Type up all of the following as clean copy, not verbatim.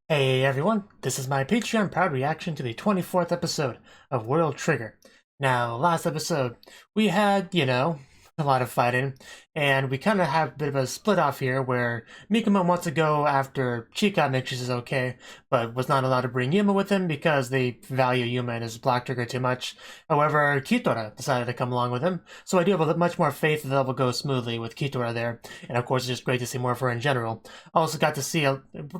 Hey everyone, this is my Patreon proud reaction to the 24th episode of World Trigger. Now, last episode, we had, a lot of fighting, and we kind of have a bit of a split off here where Mikuma wants to go after Chica, makes sure she's okay, but was not allowed to bring Yuma with him because they value Yuma and his Black Trigger too much. However, Kitora decided to come along with him, so I do have much more faith that will go smoothly with Kitora there, and of course it's just great to see more of her in general. Also got to see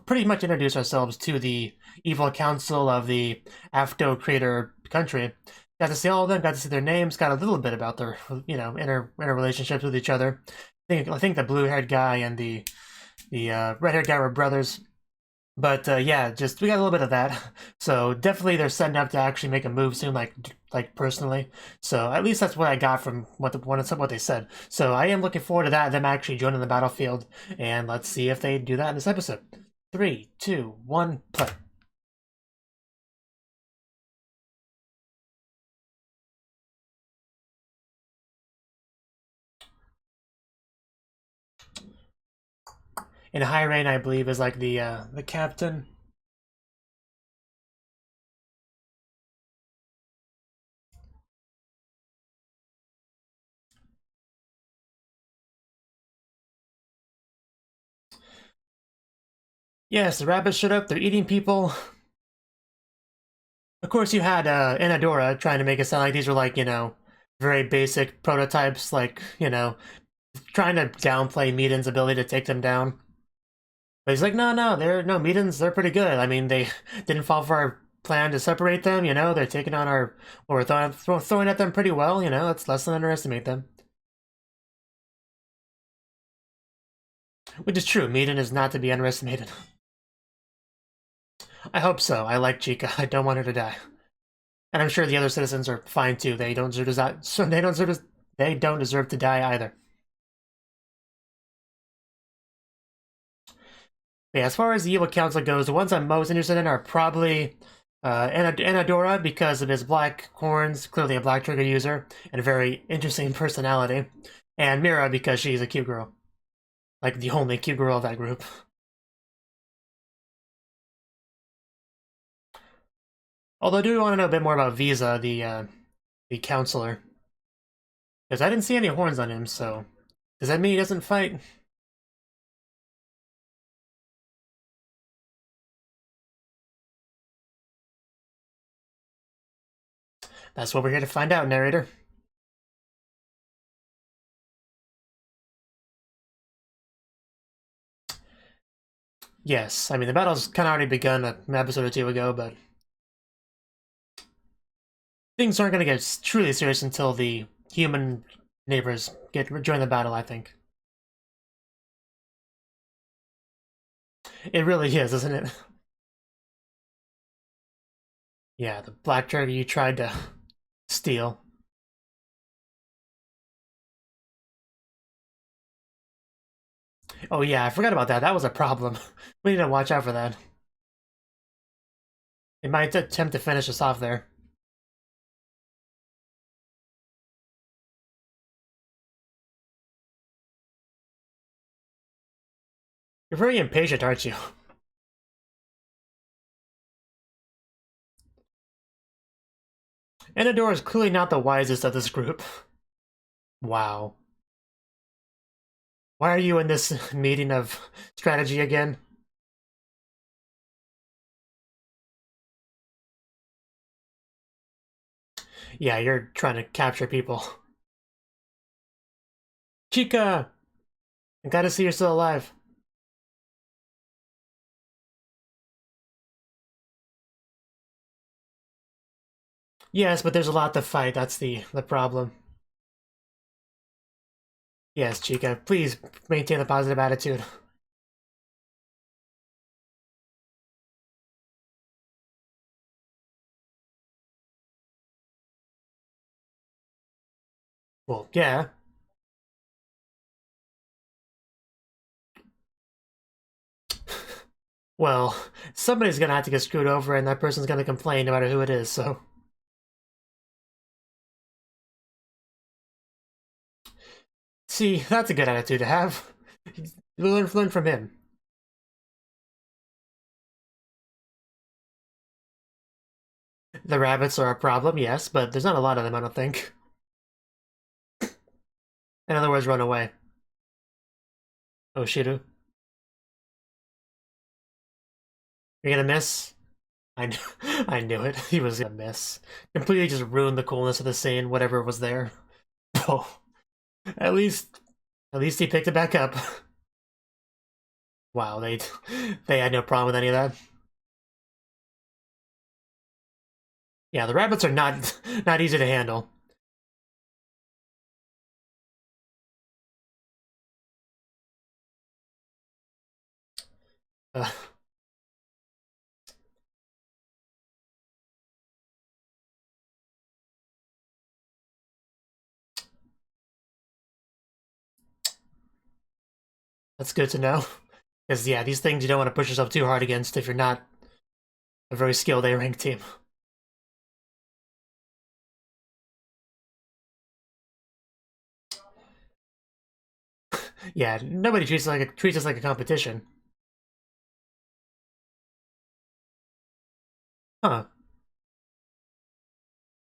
pretty much introduce ourselves to the evil council of the Afto Crater country. Got to see all of them, got to see their names, got a little bit about their, inner relationships with each other. I think the blue-haired guy and the red-haired guy were brothers. But yeah, just we got a little bit of that. So definitely they're setting up to actually make a move soon, like personally. So at least that's what I got from what they said. So I am looking forward to that, them actually joining the battlefield, and let's see if they do that in this episode. 3, 2, 1, play. And High Rain, I believe, is like the captain. Yes, the rabbits showed up. They're eating people. Of course, you had Inadora trying to make it sound like these were like, very basic prototypes, like, trying to downplay Meaden's ability to take them down. But he's like, no, they're no Meaden's, they're pretty good. I mean, they didn't fall for our plan to separate them, they're taking on our, or we're throwing at them pretty well, let's less than underestimate them. Which is true, Meaden is not to be underestimated. I hope so. I like Chica. I don't want her to die. And I'm sure the other citizens are fine too. They don't deserve to die. So they don't deserve to die either. But yeah, as far as the evil council goes, the ones I'm most interested in are probably Anadora because of his black horns, clearly a black trigger user, and a very interesting personality. And Mira because she's a cute girl. Like the only cute girl of that group. Although I do want to know a bit more about Visa, the counselor. Because I didn't see any horns on him, so does that mean he doesn't fight? That's what we're here to find out, narrator. Yes, I mean, the battle's kind of already begun an episode or two ago, but things aren't going to get truly serious until the human neighbors join the battle, I think. It really is, isn't it? Yeah, the black trigger you tried to steal. Oh yeah, I forgot about that. That was a problem. We need to watch out for that. They might attempt to finish us off there. You're very impatient, aren't you? Enador is clearly not the wisest of this group. Wow. Why are you in this meeting of strategy again? Yeah, you're trying to capture people. Chica! I gotta see you're still alive. Yes, but there's a lot to fight, that's the problem. Yes, Chica, please maintain a positive attitude. Well, yeah. Well, somebody's gonna have to get screwed over and that person's gonna complain no matter who it is, so... See, that's a good attitude to have. Learn from him. The rabbits are a problem, yes, but there's not a lot of them, I don't think. In other words, run away. Oshiru. You're gonna miss? I knew it. He was gonna miss. Completely just ruined the coolness of the scene, whatever was there. Oh, at least, at least he picked it back up. Wow, they had no problem with any of that. Yeah, the rabbits are not easy to handle. Uh, that's good to know. Because, yeah, these things you don't want to push yourself too hard against if you're not a very skilled A-rank team. Yeah, nobody treats us like a competition. Huh.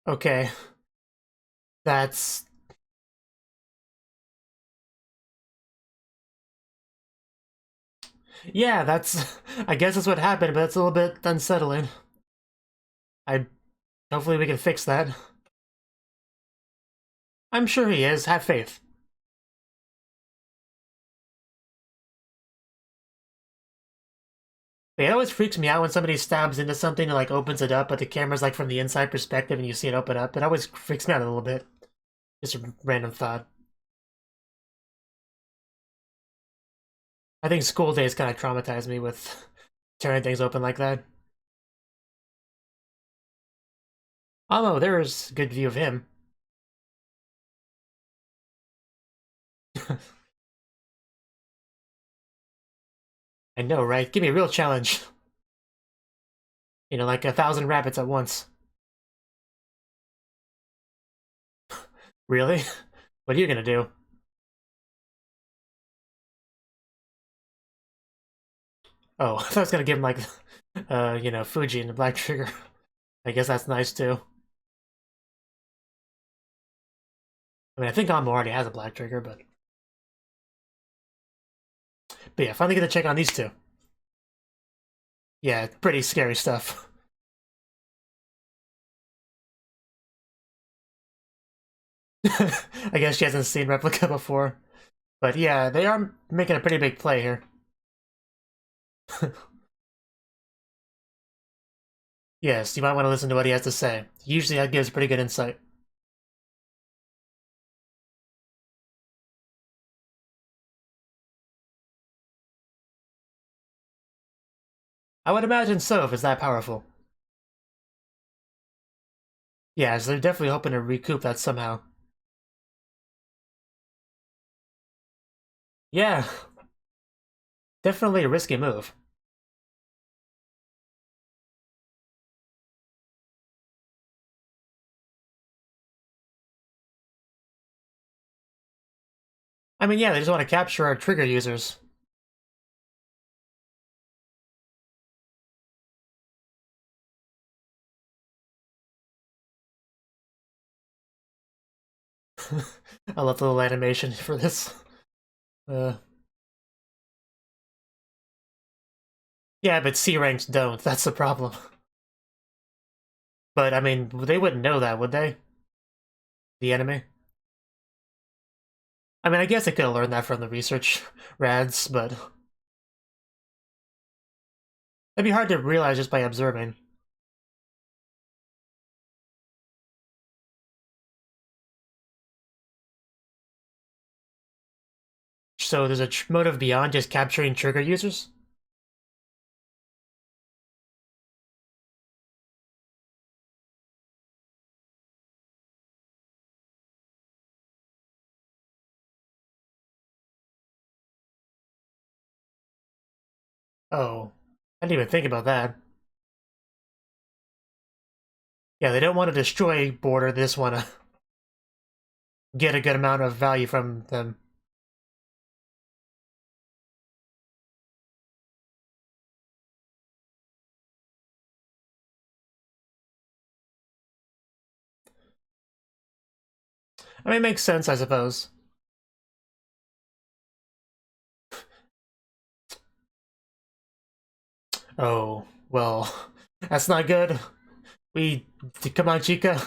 Okay. That's... Yeah, that's... I guess that's what happened, but it's a little bit unsettling. I... Hopefully we can fix that. I'm sure he is. Have faith. But it always freaks me out when somebody stabs into something and, like, opens it up, but the camera's, like, from the inside perspective and you see it open up. It always freaks me out a little bit. Just a random thought. I think school days kind of traumatized me with tearing things open like that. Although there's a good view of him. I know, right? Give me a real challenge. You know, like 1,000 rabbits at once. Really? What are you gonna do? Oh, I thought I was gonna give him like, you know, Fuji and the Black Trigger. I guess that's nice too. I mean, I think Amo already has a Black Trigger, but yeah, finally get to check on these two. Yeah, pretty scary stuff. I guess she hasn't seen Replica before. But yeah, they are making a pretty big play here. Yes, you might want to listen to what he has to say. Usually that gives pretty good insight. I would imagine so if it's that powerful. Yeah, so they're definitely hoping to recoup that somehow. Yeah, definitely a risky move. I mean, yeah, they just want to capture our trigger users. I love the little animation for this. Uh, yeah, but C ranks don't. That's the problem. But I mean, they wouldn't know that, would they? The enemy. I mean, I guess they could have learned that from the research rads, but it'd be hard to realize just by observing. So there's a motive beyond just capturing trigger users? Oh, I didn't even think about that. Yeah, they don't want to destroy border, they just want to get a good amount of value from them. I mean, it makes sense, I suppose. Oh, well, that's not good. Come on, Chica,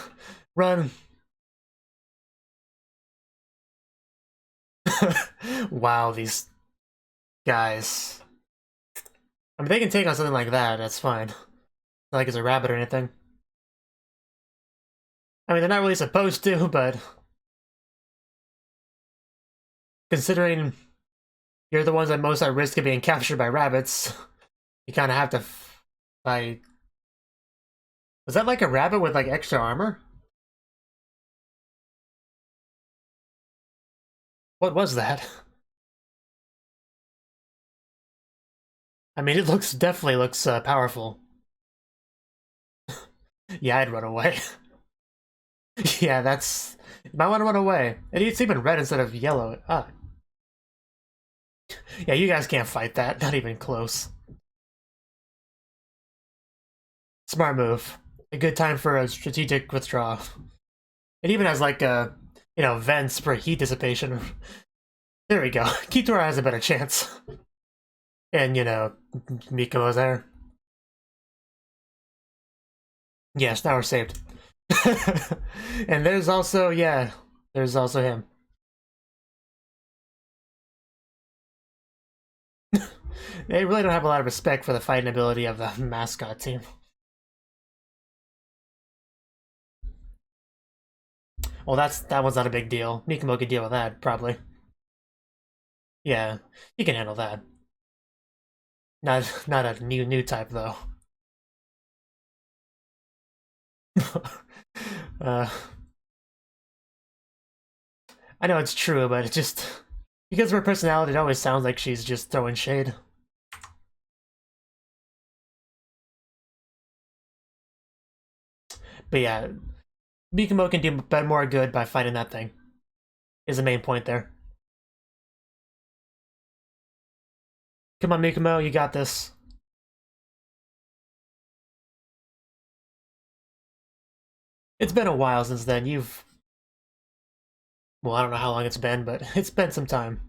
run. Wow, these guys. I mean, they can take on something like that, that's fine. Not like it's a rabbit or anything. I mean, they're not really supposed to, but considering you're the ones that most at risk of being captured by rabbits, you kind of have to fight. Was that like a rabbit with like extra armor? What was that? I mean, it definitely looks powerful. Yeah, I'd run away. Yeah, that's... You might want to run away. It's even red instead of yellow. Ah. Yeah, you guys can't fight that. Not even close. Smart move. A good time for a strategic withdrawal. It even has like vents for heat dissipation. There we go. Kitora has a better chance. And, Miko is there. Yes, now we're saved. And there's also, yeah, there's also him. They really don't have a lot of respect for the fighting ability of the mascot team. Well, that one's not a big deal. Miko can deal with that, probably. Yeah, he can handle that. Not a new type though. uh, I know it's true, but it just because of her personality, it always sounds like she's just throwing shade. But yeah, Miko can do more good by fighting that thing. Is the main point there. Come on, Miko, you got this. It's been a while since then. Well, I don't know how long it's been, but it's been some time.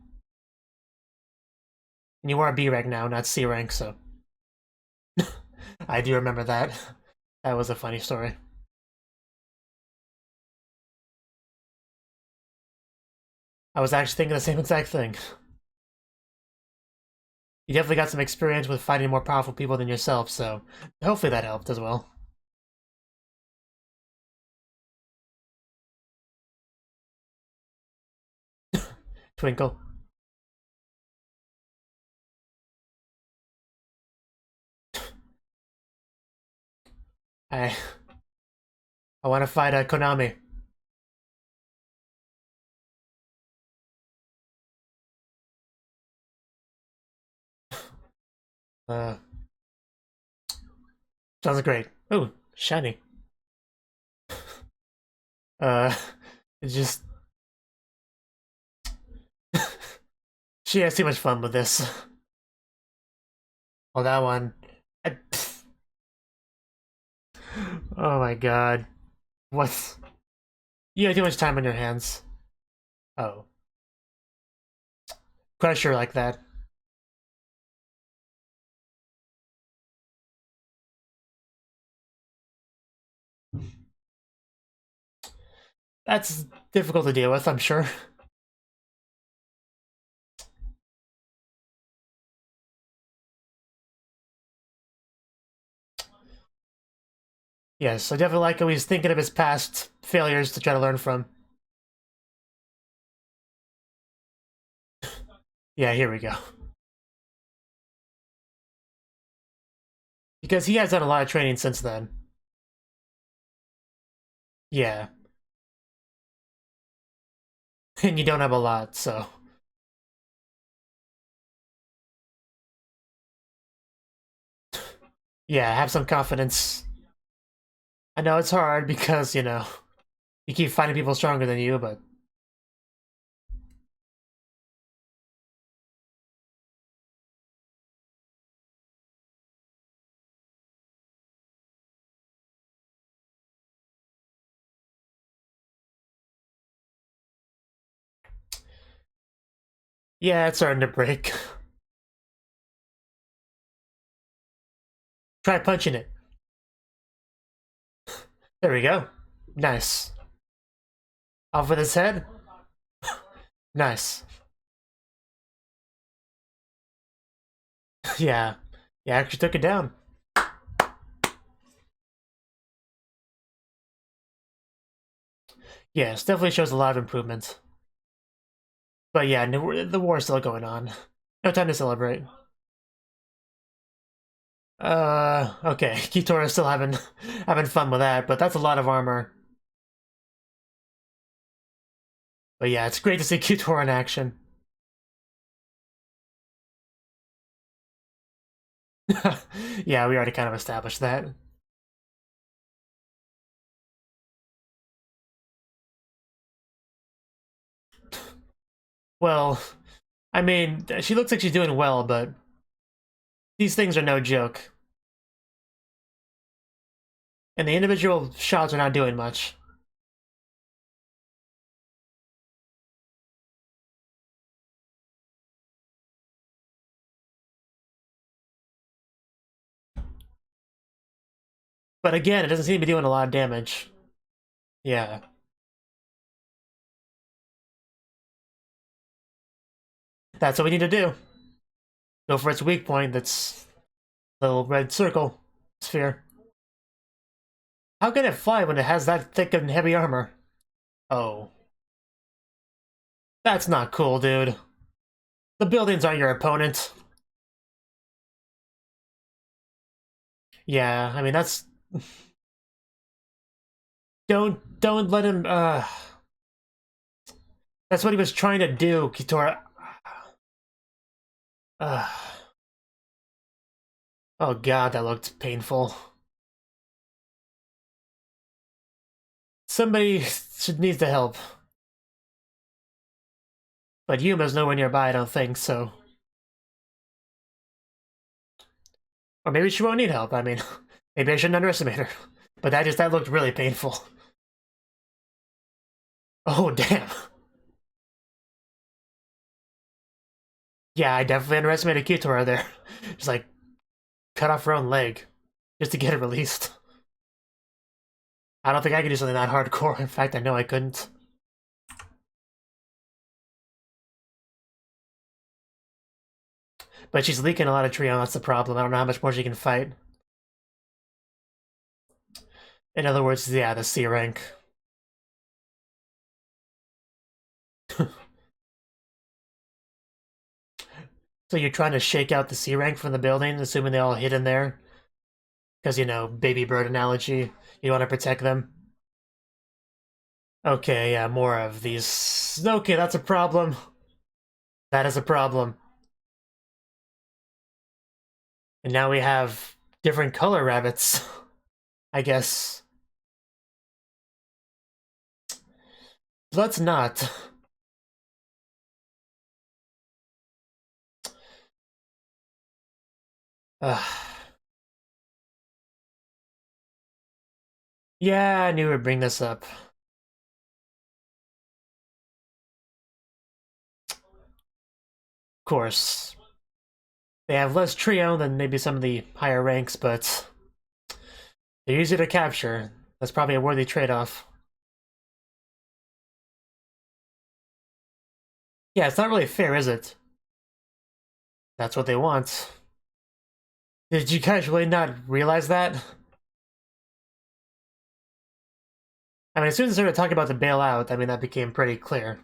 And you are B rank now, not C rank, so I do remember that. That was a funny story. I was actually thinking the same exact thing. You definitely got some experience with fighting more powerful people than yourself, so hopefully that helped as well. Twinkle. I I want to fight Konami. Uh, Sounds great. Oh, shiny. Uh, it's just she has too much fun with this. Oh, that one. I, oh my god. What? You have too much time on your hands. Oh. Pressure like that. That's difficult to deal with, I'm sure. Yes, I definitely like how he's thinking of his past failures to try to learn from. Yeah, here we go. Because he has done a lot of training since then. Yeah. And you don't have a lot, so... Yeah, have some confidence. I know it's hard because, you keep finding people stronger than you, but Yeah, it's starting to break. Try punching it. There we go. Nice. Off with his head. Nice. Yeah. Yeah, actually took it down. Yes, definitely shows a lot of improvements. But yeah, the war's still going on. No time to celebrate. Okay. Kitora's still having fun with that, but that's a lot of armor. But yeah, it's great to see Kitora in action. Yeah, we already kind of established that. Well, I mean, she looks like she's doing well, but these things are no joke. And the individual shots are not doing much. But again, it doesn't seem to be doing a lot of damage. Yeah. That's what we need to do. Go for its weak point, that's little red circle sphere. How can it fly when it has that thick and heavy armor? Oh. That's not cool, dude. The buildings aren't your opponent. Yeah, I mean, that's... Don't let him, That's what he was trying to do, Kitora. Oh god, that looked painful. Somebody needs to help. But Yuma's nowhere nearby, I don't think, so... Or maybe she won't need help, I mean... Maybe I shouldn't underestimate her. But that looked really painful. Oh, damn. Yeah, I definitely underestimated Kitora there. Just like, cut off her own leg. Just to get it released. I don't think I could do something that hardcore. In fact, I know I couldn't. But she's leaking a lot of Trion, that's the problem. I don't know how much more she can fight. In other words, yeah, the C rank. So you're trying to shake out the C rank from the building, assuming they all hid in there? Because, you know, baby bird analogy. You want to protect them? Okay, yeah, more of these. Okay, that's a problem. That is a problem. And now we have different color rabbits, I guess. Let's not. Yeah, I knew we'd bring this up. Of course. They have less trio than maybe some of the higher ranks, but they're easier to capture. That's probably a worthy trade-off. Yeah, it's not really fair, is it? That's what they want. Did you guys really not realize that? I mean, as soon as they started talking about the bailout, I mean, that became pretty clear.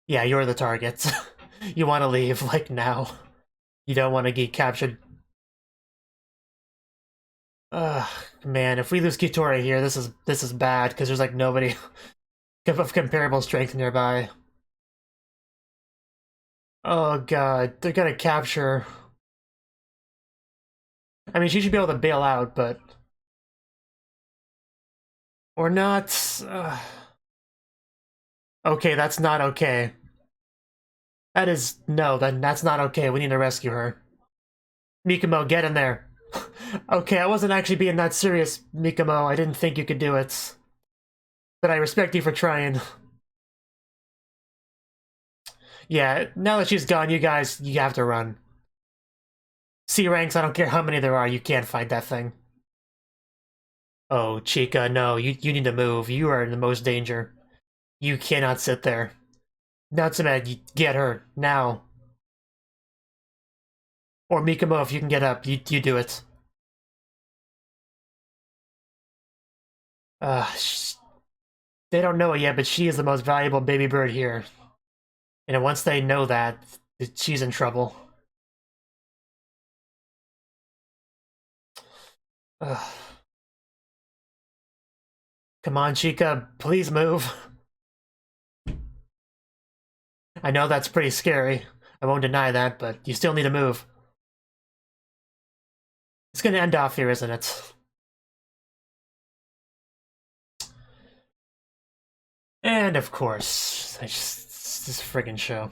Yeah, you're the target. You want to leave, like, now. You don't want to get captured. Ugh, man, if we lose Kitora here, this is bad, because there's, like, nobody of comparable strength nearby. Oh god, they're gonna capture... I mean, she should be able to bail out, but... Or not... Okay, that's not okay. That is... No, that's not okay. We need to rescue her. Mikomo, get in there. Okay, I wasn't actually being that serious, Mikomo. I didn't think you could do it. But I respect you for trying. Yeah, now that she's gone, you guys, you have to run. C ranks, I don't care how many there are, you can't fight that thing. Oh, Chica, no, you need to move. You are in the most danger. You cannot sit there. Natsume, you get her, now. Or Mikomo, if you can get up, you do it. Uh, they don't know it yet, but she is the most valuable baby bird here. And once they know that, she's in trouble. Ugh. Come on, Chica, please move. I know that's pretty scary. I won't deny that, but you still need to move. It's gonna end off here, isn't it? And of course, this friggin' show.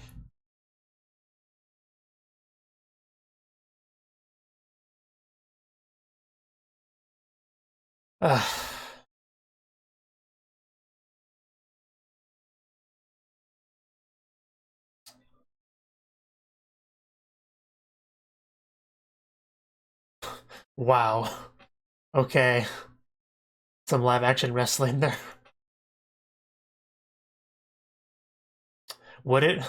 Ugh. Wow. Okay. Some live action wrestling there. Would it?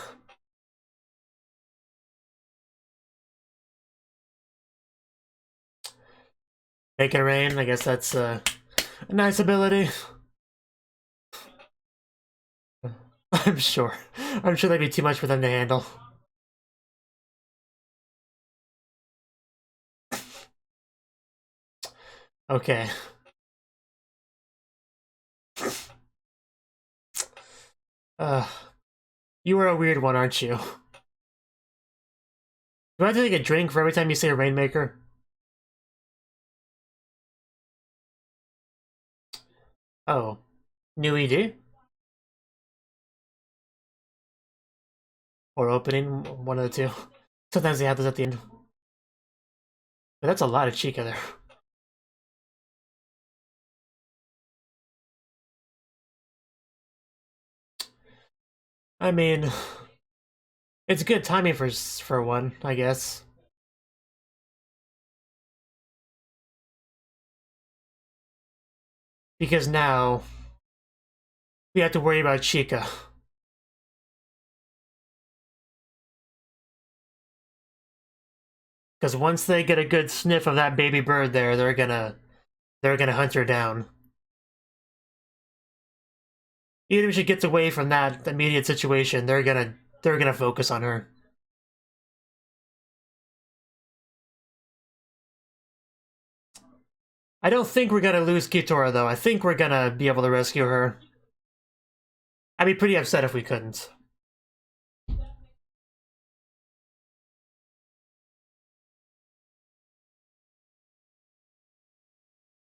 Make it rain? I guess that's a nice ability. I'm sure. I'm sure that'd be too much for them to handle. Okay. You are a weird one, aren't you? Do I have to take a drink for every time you say Rainmaker? Oh. New ED? Or opening? One of the two. Sometimes they have this at the end. But that's a lot of Chica there. I mean, it's good timing for one, I guess. Because now we have to worry about Chica. Because once they get a good sniff of that baby bird there, they're gonna hunt her down. Even if she gets away from that immediate situation, they're gonna focus on her. I don't think we're gonna lose Kitora though. I think we're gonna be able to rescue her. I'd be pretty upset if we couldn't.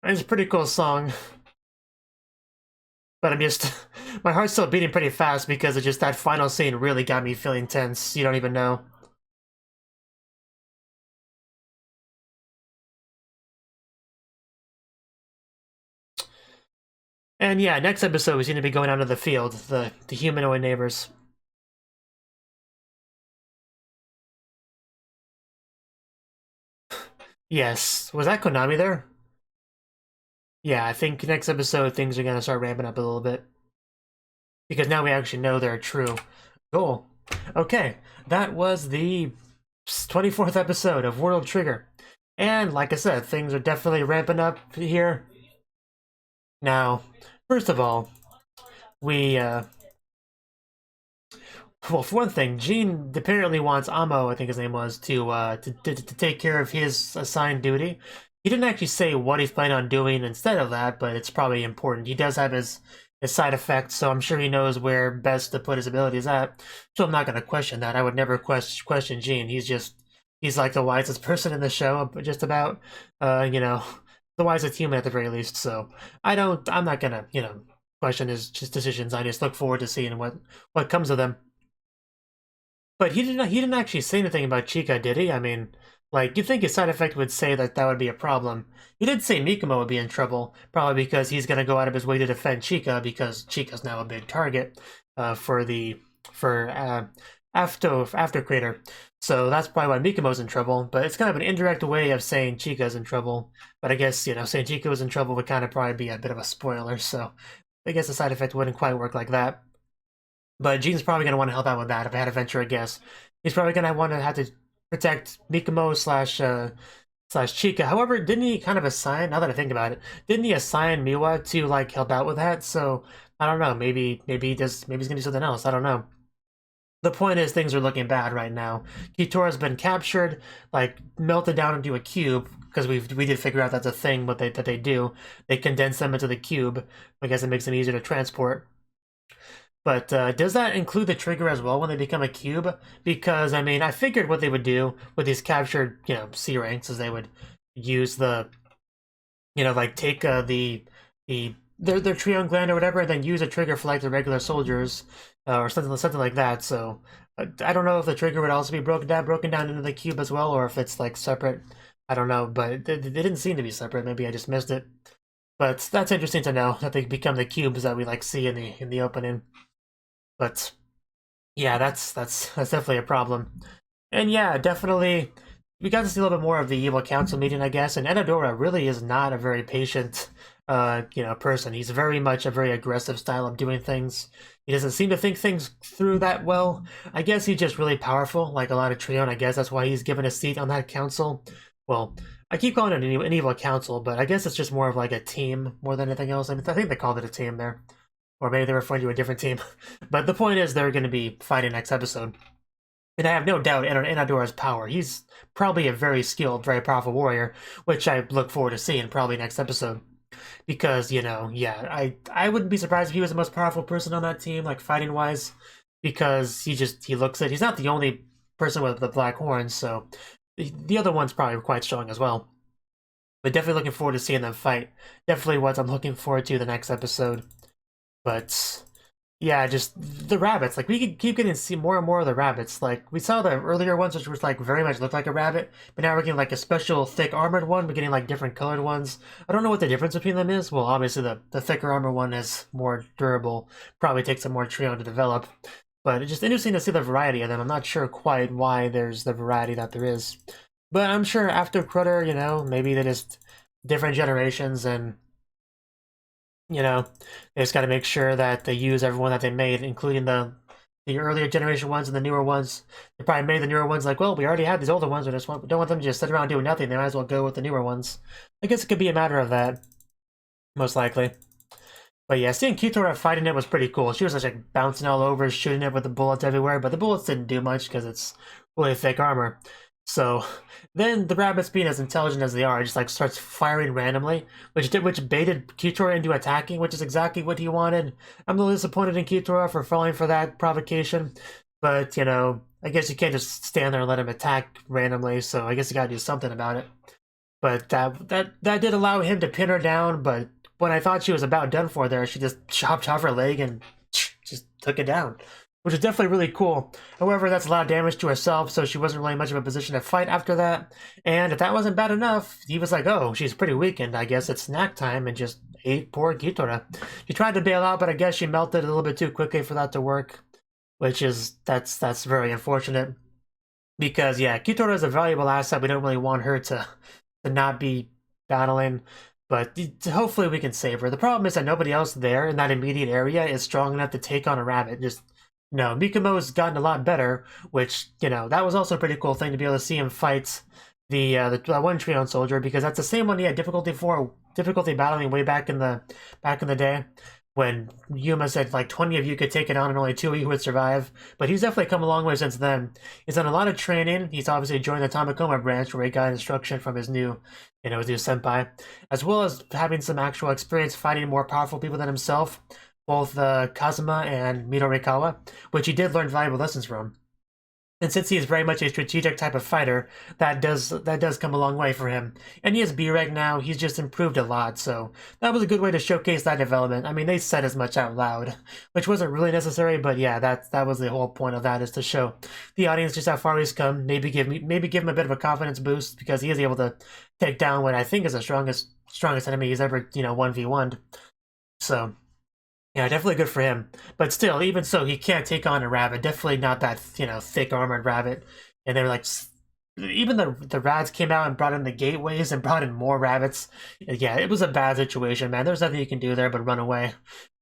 It's a pretty cool song. But I'm just... my heart's still beating pretty fast because of just that final scene really got me feeling tense. You don't even know. And yeah, next episode we seem to be going out of the field, the humanoid neighbors. Yes. Was that Konami there? Yeah, I think next episode things are gonna start ramping up a little bit. Because now we actually know they're true. Cool. Okay, that was the 24th episode of World Trigger. And like I said, things are definitely ramping up here. Now, first of all, we, well, for one thing, Gene apparently wants Amo, I think his name was, to take care of his assigned duty. He didn't actually say what he's planning on doing instead of that, but it's probably important. He does have his side effects, so I'm sure he knows where best to put his abilities at. So I'm not going to question that. I would never question Gene. He's like the wisest person in the show, just about, you know, the wisest human at the very least. So I'm not going to, question his decisions. I just look forward to seeing what comes of them. But he didn't actually say anything about Chica, did he? I mean, Like, you'd think his side effect would say that that would be a problem. He did say Mikomo would be in trouble, probably because he's going to go out of his way to defend Chica, because Chica's now a big target for the after Crater. So that's probably why Mikomo's in trouble, but it's kind of an indirect way of saying Chica's in trouble. But I guess, saying Chica was in trouble would kind of probably be a bit of a spoiler, so I guess the side effect wouldn't quite work like that. But Gene's probably going to want to help out with that, if I had to venture a guess. He's probably going to want to have to protect Mikomo slash Chica. However, didn't he kind of assign, now that I think about it, didn't he assign Miwa to, like, help out with that? So, I don't know, maybe he's going to do something else, I don't know. The point is, things are looking bad right now. Kitora's been captured, like, melted down into a cube, because we did figure out that's a thing that they do. They condense them into the cube. I guess it makes them easier to transport. But does that include the trigger as well when they become a cube? Because, I mean, I figured what they would do with these captured, C ranks is they would use the, like, take their Trion gland or whatever, and then use a trigger for, like, the regular soldiers, or something like that. So I don't know if the trigger would also be broken down into the cube as well, or if it's, like, separate. I don't know, but they didn't seem to be separate. Maybe I just missed it. But that's interesting to know that they become the cubes that we, like, see in the opening. But yeah, that's definitely a problem. And yeah, definitely we got to see a little bit more of the evil council meeting, I guess. And Enadora really is not a very patient person. He's very much a very aggressive style of doing things. He doesn't seem to think things through that well. I guess he's just really powerful, like a lot of Trion. I guess that's why he's given a seat on that council. Well, I keep calling it an evil council, but I guess it's just more of like a team more than anything else. I mean, I think they called it a team there. Or maybe they're referring to a different team. But the point is they're going to be fighting next episode. And I have no doubt in Adora's power. He's probably a very skilled, very powerful warrior, which I look forward to seeing probably next episode. Because, yeah, I wouldn't be surprised if he was the most powerful person on that team, like fighting-wise. Because he looks it. He's not the only person with the black horns, so the other one's probably quite strong as well. But definitely looking forward to seeing them fight. Definitely what I'm looking forward to the next episode. But yeah, just the rabbits. Like, we could keep getting to see more and more of the rabbits. Like, we saw the earlier ones, which was like very much looked like a rabbit, but now we're getting like a special thick armored one. We're getting like different colored ones. I don't know what the difference between them is. Well, obviously the thicker armor one is more durable. Probably takes some more Trion to develop. But it's just interesting to see the variety of them. I'm not sure quite why there's the variety that there is. But I'm sure after Crutter, maybe they just different generations and they just got to make sure that they use everyone that they made, including the earlier generation ones and the newer ones. They probably made the newer ones like, well, we already had these older ones. We don't want them to just sit around doing nothing. They might as well go with the newer ones. I guess it could be a matter of that, most likely. But yeah, seeing Kitora fighting it was pretty cool. She was just like bouncing all over, shooting it with the bullets everywhere, but the bullets didn't do much because it's really thick armor. So then the rabbits, being as intelligent as they are, just like starts firing randomly, which baited Kitora into attacking, which is exactly what he wanted. I'm a little disappointed in Kitora for falling for that provocation, but I guess you can't just stand there and let him attack randomly. So I guess you gotta do something about it. But that did allow him to pin her down. But when I thought she was about done for there, she just chopped off her leg and just took it down, which is definitely really cool. However, that's a lot of damage to herself, so she wasn't really much of a position to fight after that. And if that wasn't bad enough, he was like, oh, she's pretty weakened. I guess it's snack time, and just ate poor Kitora. She tried to bail out, but I guess she melted a little bit too quickly for that to work, which is, that's very unfortunate. Because, yeah, Kitora is a valuable asset. We don't really want her to not be battling. But hopefully we can save her. The problem is that nobody else there in that immediate area is strong enough to take on a rabbit. Just no, Mikomo's gotten a lot better, which, that was also a pretty cool thing to be able to see him fight the one Trion soldier, because that's the same one he had difficulty battling way back in the day, when Yuma said like 20 of you could take it on and only 2 of you would survive. But he's definitely come a long way since then. He's done a lot of training. He's obviously joined the Tamakoma branch, where he got instruction from his new senpai, as well as having some actual experience fighting more powerful people than himself, both Kazuma and Midorikawa, which he did learn valuable lessons from. And since he is very much a strategic type of fighter, that does come a long way for him. And he has B-Reg now, he's just improved a lot, so that was a good way to showcase that development. I mean, they said as much out loud, which wasn't really necessary, but yeah, that was the whole point of that, is to show the audience just how far he's come, maybe give him a bit of a confidence boost, because he is able to take down what I think is the strongest enemy he's ever, 1v1'd. So yeah, definitely good for him. But still, even so, he can't take on a rabbit. Definitely not that, thick armored rabbit. And they were like, even the rats came out and brought in the gateways and brought in more rabbits. Yeah, it was a bad situation, man. There's nothing you can do there but run away.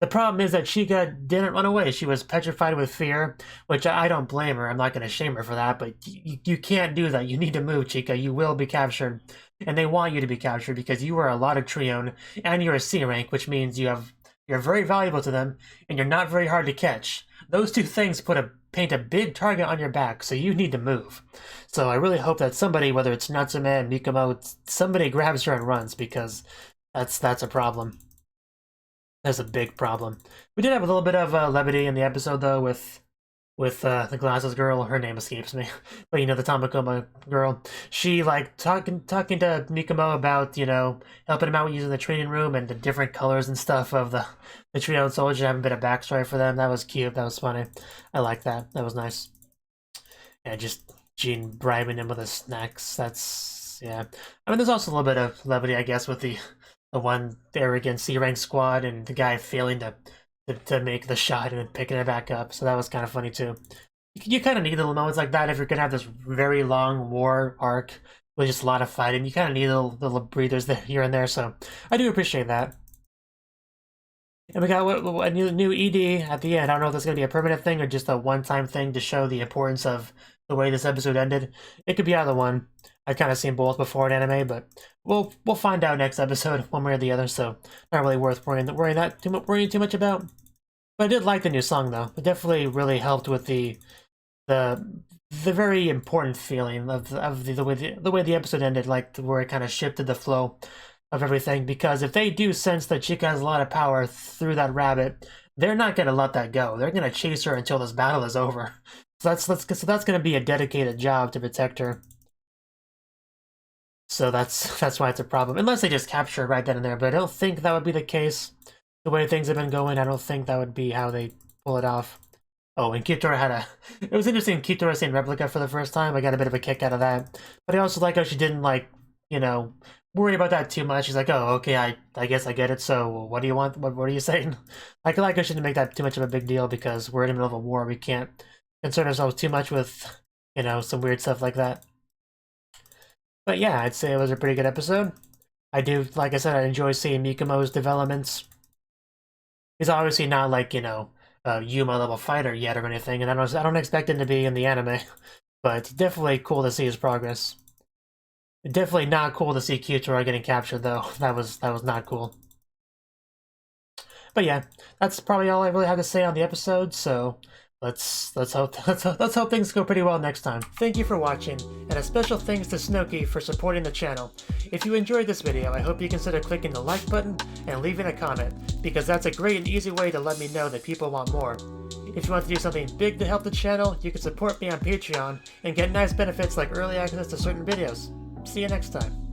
The problem is that Chica didn't run away. She was petrified with fear, which I don't blame her. I'm not going to shame her for that, but you can't do that. You need to move, Chica. You will be captured. And they want you to be captured because you are a lot of Trion, and you're a C rank, which means you're very valuable to them, and you're not very hard to catch. Those two things paint a big target on your back, so you need to move. So I really hope that somebody, whether it's Natsume, Mikomo, somebody grabs her and runs, because that's a problem. That's a big problem. We did have a little bit of levity in the episode, though, with the glasses girl. Her name escapes me, but the Tamakoma girl. She like talking to Mikomo about helping him out using the training room and the different colors and stuff of the trio and soldier, having a bit of backstory for them. That was cute. That was funny. I like that. That was nice. Yeah, just Jean bribing him with the snacks. That's yeah. I mean, there's also a little bit of levity, I guess, with the one arrogant C rank squad and the guy failing to make the shot and then picking it back up. So that was kind of funny too. You kind of need little moments like that if you're going to have this very long war arc with just a lot of fighting. You kind of need little breathers there, here and there, so I do appreciate that. And we got a new ED at the end. I don't know if that's going to be a permanent thing or just a one-time thing to show the importance of the way this episode ended. It could be either one. I've kind of seen both before in anime, but we'll find out next episode, one way or the other, so not really worth worrying too much about. But I did like the new song, though. It definitely really helped with the very important feeling of the way the episode ended, like where it kind of shifted the flow of everything. Because if they do sense that Chica has a lot of power through that rabbit, they're not going to let that go. They're going to chase her until this battle is over. So that's going to be a dedicated job to protect her. So that's why it's a problem. Unless they just capture her right then and there, but I don't think that would be the case. The way things have been going, I don't think that would be how they pull it off. Oh, and Kitora had a... It was interesting, Kitora saying replica for the first time. I got a bit of a kick out of that. But I also like how she didn't, worry about that too much. She's like, oh, okay, I guess I get it, so what do you want? What are you saying? I like how she didn't make that too much of a big deal because we're in the middle of a war. We can't concern ourselves too much with, some weird stuff like that. But yeah, I'd say it was a pretty good episode. I do, like I said, I enjoy seeing Mikomo's developments. He's obviously not like, a Yuma level fighter yet or anything, and I don't expect him to be in the anime, but it's definitely cool to see his progress. Definitely not cool to see Kyutora getting captured, though. That was not cool. But yeah, that's probably all I really have to say on the episode, so let's hope things go pretty well next time. Thank you for watching, and a special thanks to Cnouki for supporting the channel. If you enjoyed this video, I hope you consider clicking the like button and leaving a comment, because that's a great and easy way to let me know that people want more. If you want to do something big to help the channel, you can support me on Patreon and get nice benefits like early access to certain videos. See you next time.